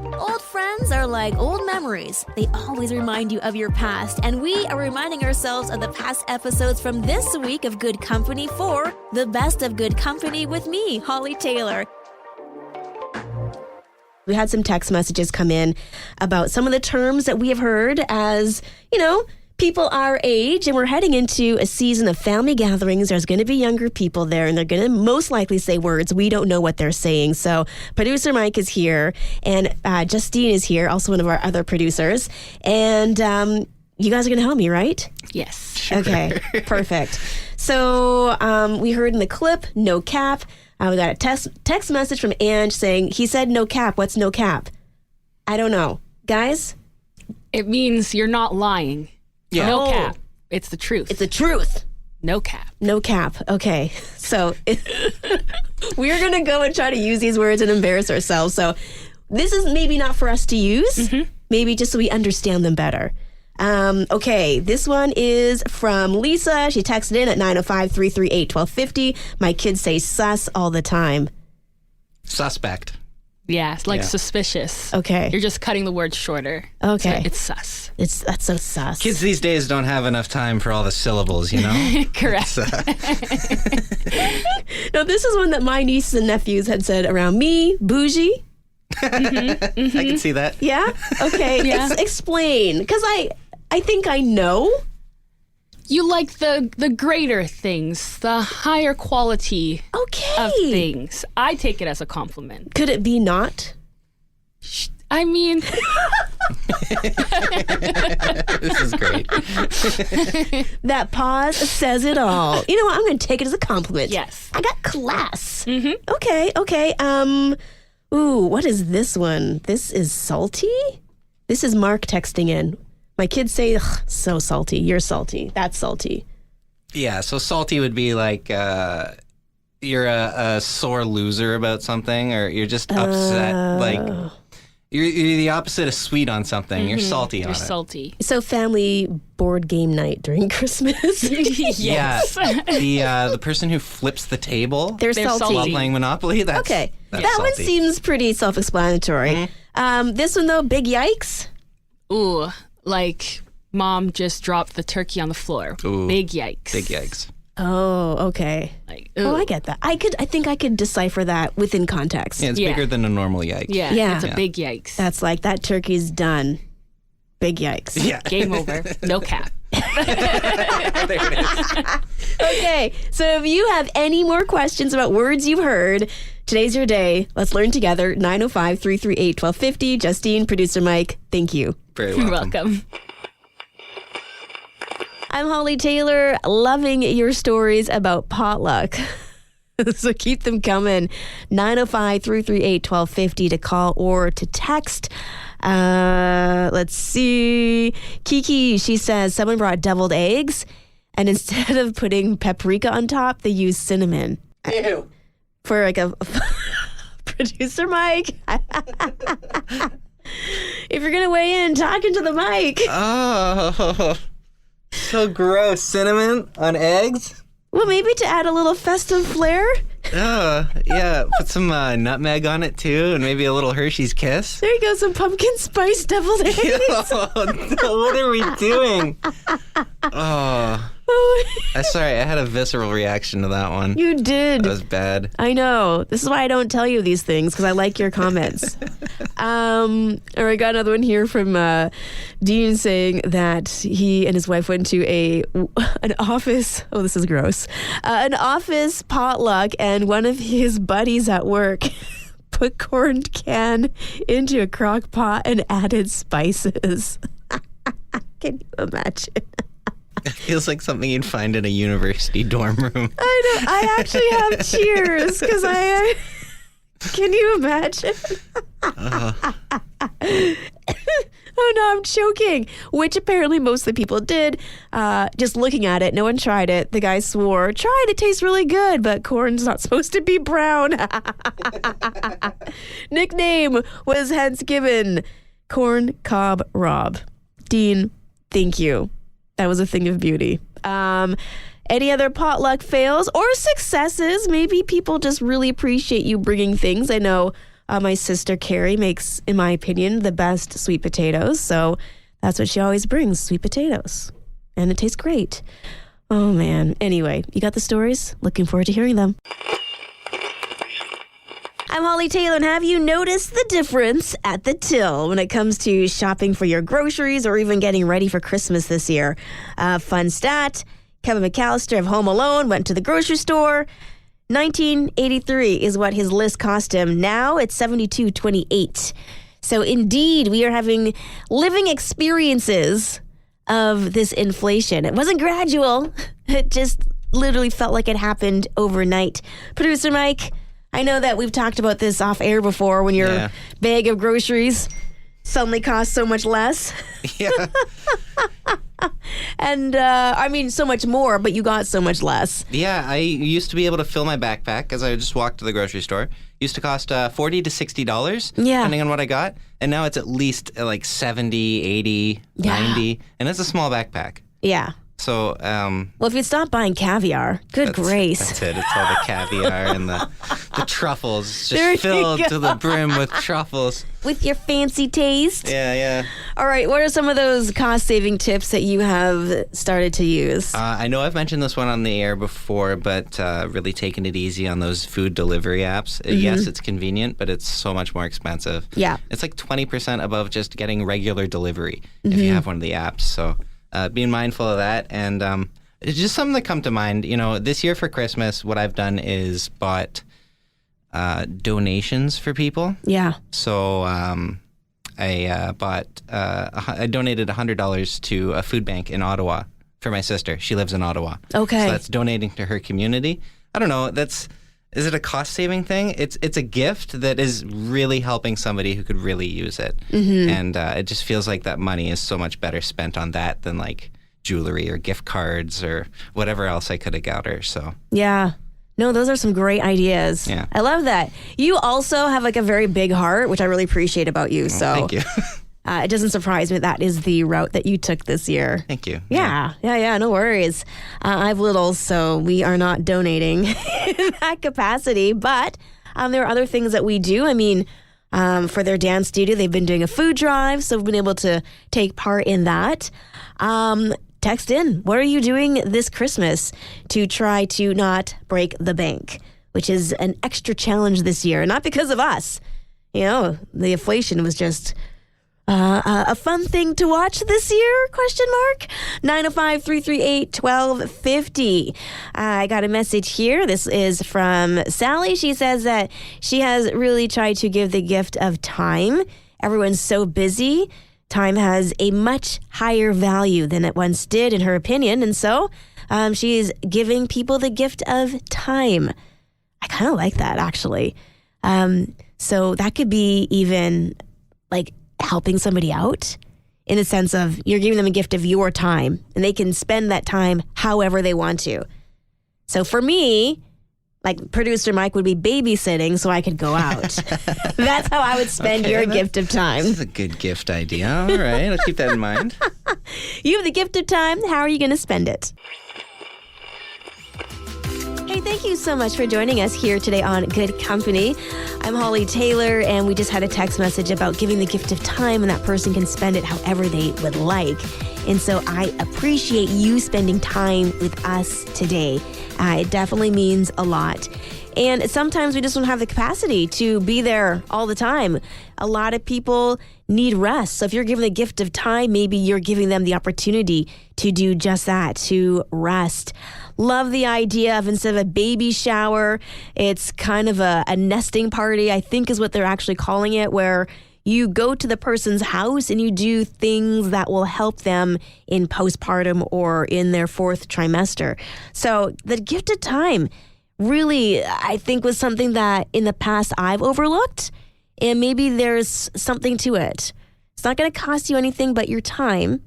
Old friends are like old memories. They always remind you of your past, and we are reminding ourselves of the past episodes from this week of Good Company for the Best of Good Company with me, Hollie Taylor. We had some text messages come in about some of the terms that we have heard as, people our age, and we're heading into a season of family gatherings. There's going to be younger people there, and they're going to most likely say words we don't know what they're saying. So producer Mike is here, and Justine is here, also one of our other producers. And you guys are going to help me, right? Yes. Sure. Okay, perfect. So we heard in the clip, no cap. We got a text message from Ange saying, he said no cap. What's no cap? I don't know. Guys? It means you're not lying. Yeah. No cap. It's the truth. It's the truth. No cap. No cap. Okay. So we're going to go and try to use these words and embarrass ourselves. So this is maybe not for us to use, maybe just so we understand them better. Okay, this one is from Lisa. She texted in at 905-338-1250. My kids say sus all the time. Suspect. Yeah, it's like Yeah. suspicious. Okay. You're just cutting the word shorter. Okay. So it's sus. That's so sus. Kids these days don't have enough time for all the syllables, Correct. No, this is one that my nieces and nephews had said around me. Bougie. I can see that. Yeah? Okay. Yeah. Explain. Because I think I know. You like the greater things, the higher quality Okay. of things. I take it as a compliment. Could it be not? I mean, This is great. That pause says it all. You know what? I'm going to take it as a compliment. yes. I got class. Okay. Ooh, what is this one? This is salty? This is Mark texting in. My kids say, ugh, so salty. You're salty. That's salty. Yeah, so salty would be like you're a sore loser about something, or you're just upset. Like you're the opposite of sweet on something. You're salty on You're it. salty. So family board game night during Christmas. Yes. Yeah, the person who flips the table They're salty. salty. while playing Monopoly. That's Okay. That's That one salty. seems pretty self-explanatory. This one, though, big yikes. Ooh, like mom just dropped the turkey on the floor. Ooh. Big yikes. Big yikes. Oh, okay. Like, Oh, ooh. I get that. I think I could decipher that within context. Yeah, it's Yeah. bigger than a normal yike. Yeah, Yeah. it's a Yeah. big yikes. That's like, that turkey's done. Big yikes. Yeah. Game over. No cap. There it is. Okay, so if you have any more questions about words you've heard, today's your day. Let's learn together. 905-338-1250. Justine, producer Mike, thank you. Very You're welcome. welcome. I'm Hollie Taylor, loving your stories about potluck. So keep them coming. 905-338-1250 to call or to text. Let's see. Kiki, she says someone brought deviled eggs, and instead of putting paprika on top, they used cinnamon. Ew. For like a producer Mike. If you're gonna weigh in, talk into the mic. Oh, so gross. Cinnamon on eggs? Well, maybe to add a little festive flair. Yeah. Put some nutmeg on it too, and maybe a little Hershey's Kiss. There you go, some pumpkin spice deviled eggs. What are we doing? Oh, sorry. I had a visceral reaction to that one. You did. That was bad. I know. This is why I don't tell you these things, because I like your comments. Or I got another one here from Dean saying that he and his wife went to an office. Oh, this is gross. An office potluck, and one of his buddies at work put corned can into a crock pot and added spices. Can you imagine? It feels like something you'd find in a university dorm room. I know. I actually have tears because I. Can you imagine? Oh no, I'm choking. Which apparently most of the people did. Just looking at it, no one tried it. The guy swore, "Try it. It tastes really good, but corn's not supposed to be brown." Nickname was hence given Corn Cob Rob. Dean, thank you. That was a thing of beauty. Any other potluck fails or successes? Maybe people just really appreciate you bringing things. I know My sister Carrie makes, in my opinion, the best sweet potatoes. So that's what she always brings, sweet potatoes. And it tastes great. Oh, man. Anyway, you got the stories? Looking forward to hearing them. I'm Hollie Taylor, and have you noticed the difference at the till when it comes to shopping for your groceries or even getting ready for Christmas this year? Fun stat, Kevin McAllister of Home Alone went to the grocery store. $19.83 is what his list cost him. Now it's $72.28. So indeed, we are having living experiences of this inflation. It wasn't gradual. It just literally felt like it happened overnight. Producer Mike, I know that we've talked about this off air before when your bag of groceries suddenly costs so much less. Yeah. And I mean, so much more, but you got so much less. Yeah, I used to be able to fill my backpack as I would just walk to the grocery store. Used to cost $40 to $60, depending on what I got. And now it's at least like $70, $80, $90. And it's a small backpack. Yeah. So, well, if you'd stop buying caviar, good grace. That's it. It's all the caviar and the truffles. Just filled to the brim with truffles. With your fancy taste. Yeah. All right. What are some of those cost-saving tips that you have started to use? I know I've mentioned this one on the air before, but really taking it easy on those food delivery apps. Yes, it's convenient, but it's so much more expensive. Yeah. It's like 20% above just getting regular delivery if you have one of the apps. So being mindful of that. And it's just something that come to mind. You know, this year for Christmas, what I've done is bought donations for people. Yeah. So I donated $100 to a food bank in Ottawa for my sister. She lives in Ottawa. Okay. So that's donating to her community. I don't know. Is it a cost-saving thing? It's a gift that is really helping somebody who could really use it. And it just feels like that money is so much better spent on that than like jewelry or gift cards or whatever else I could have got her. So yeah. No, those are some great ideas. Yeah. I love that. You also have like a very big heart, which I really appreciate about you. So thank you. It doesn't surprise me that is the route that you took this year. Thank you. Yeah. No worries. I have littles, so we are not donating in that capacity. But there are other things that we do. I mean, for their dance studio, they've been doing a food drive, so we've been able to take part in that. Text in. What are you doing this Christmas to try to not break the bank, which is an extra challenge this year? Not because of us. You know, the inflation was just a fun thing to watch this year, ? 905-338-1250. I got a message here. This is from Sally. She says that she has really tried to give the gift of time. Everyone's so busy. Time has a much higher value than it once did, in her opinion. And so she is giving people the gift of time. I kind of like that, actually. So that could be even like helping somebody out in the sense of you're giving them a gift of your time and they can spend that time however they want to. So for me, like producer Mike would be babysitting so I could go out. That's how I would spend your gift of time. That's a good gift idea. All right, I'll keep that in mind. You have the gift of time. How are you going to spend it? Hey, thank you so much for joining us here today on Good Company. I'm Hollie Taylor, and we just had a text message about giving the gift of time, and that person can spend it however they would like. And so I appreciate you spending time with us today. It definitely means a lot. And sometimes we just don't have the capacity to be there all the time. A lot of people need rest. So if you're giving the gift of time, maybe you're giving them the opportunity to do just that, to rest. Love the idea of instead of a baby shower, it's kind of a nesting party, I think is what they're actually calling it, where you go to the person's house and you do things that will help them in postpartum or in their fourth trimester. So the gift of time really, I think, was something that in the past I've overlooked, and maybe there's something to it. It's not going to cost you anything but your time,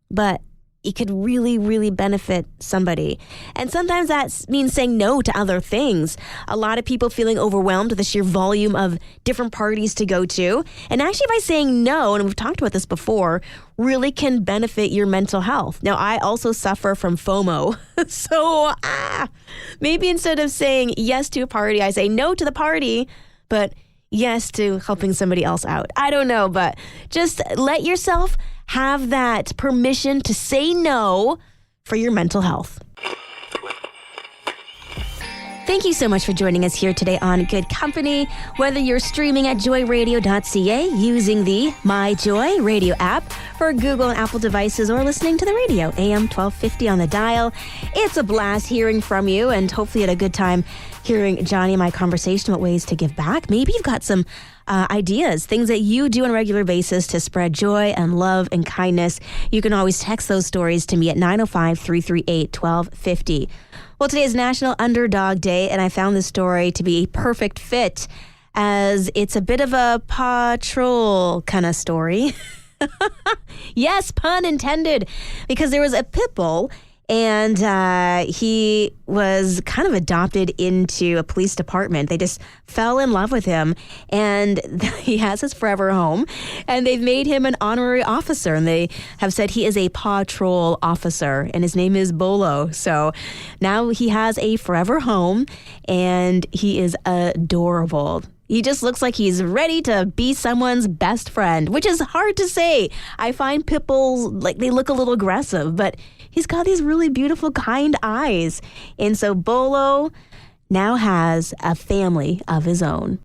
but it could really, really benefit somebody. And sometimes that means saying no to other things. A lot of people feeling overwhelmed with the sheer volume of different parties to go to. And actually by saying no, and we've talked about this before, really can benefit your mental health. Now, I also suffer from FOMO. So maybe instead of saying yes to a party, I say no to the party, but yes to helping somebody else out. I don't know, but just let yourself have that permission to say no for your mental health. Thank you so much for joining us here today on Good Company. Whether you're streaming at joyradio.ca, using the My Joy Radio app for Google and Apple devices, or listening to the radio, AM 1250 on the dial, it's a blast hearing from you, and hopefully you had a good time hearing Johnny and my conversation about ways to give back. Maybe you've got some ideas, things that you do on a regular basis to spread joy and love and kindness. You can always text those stories to me at 905-338-1250. Well, today is National Underdog Day, and I found this story to be a perfect fit, as it's a bit of a patrol kind of story. Yes, pun intended, because there was a pit bull, and he was kind of adopted into a police department. They just fell in love with him, and he has his forever home, and they've made him an honorary officer, and they have said he is a patrol officer, and his name is Bolo. So now he has a forever home, and he is adorable. He just looks like he's ready to be someone's best friend, which is hard to say. I find pit bulls, like, they look a little aggressive, but he's got these really beautiful, kind eyes. And so Bolo now has a family of his own.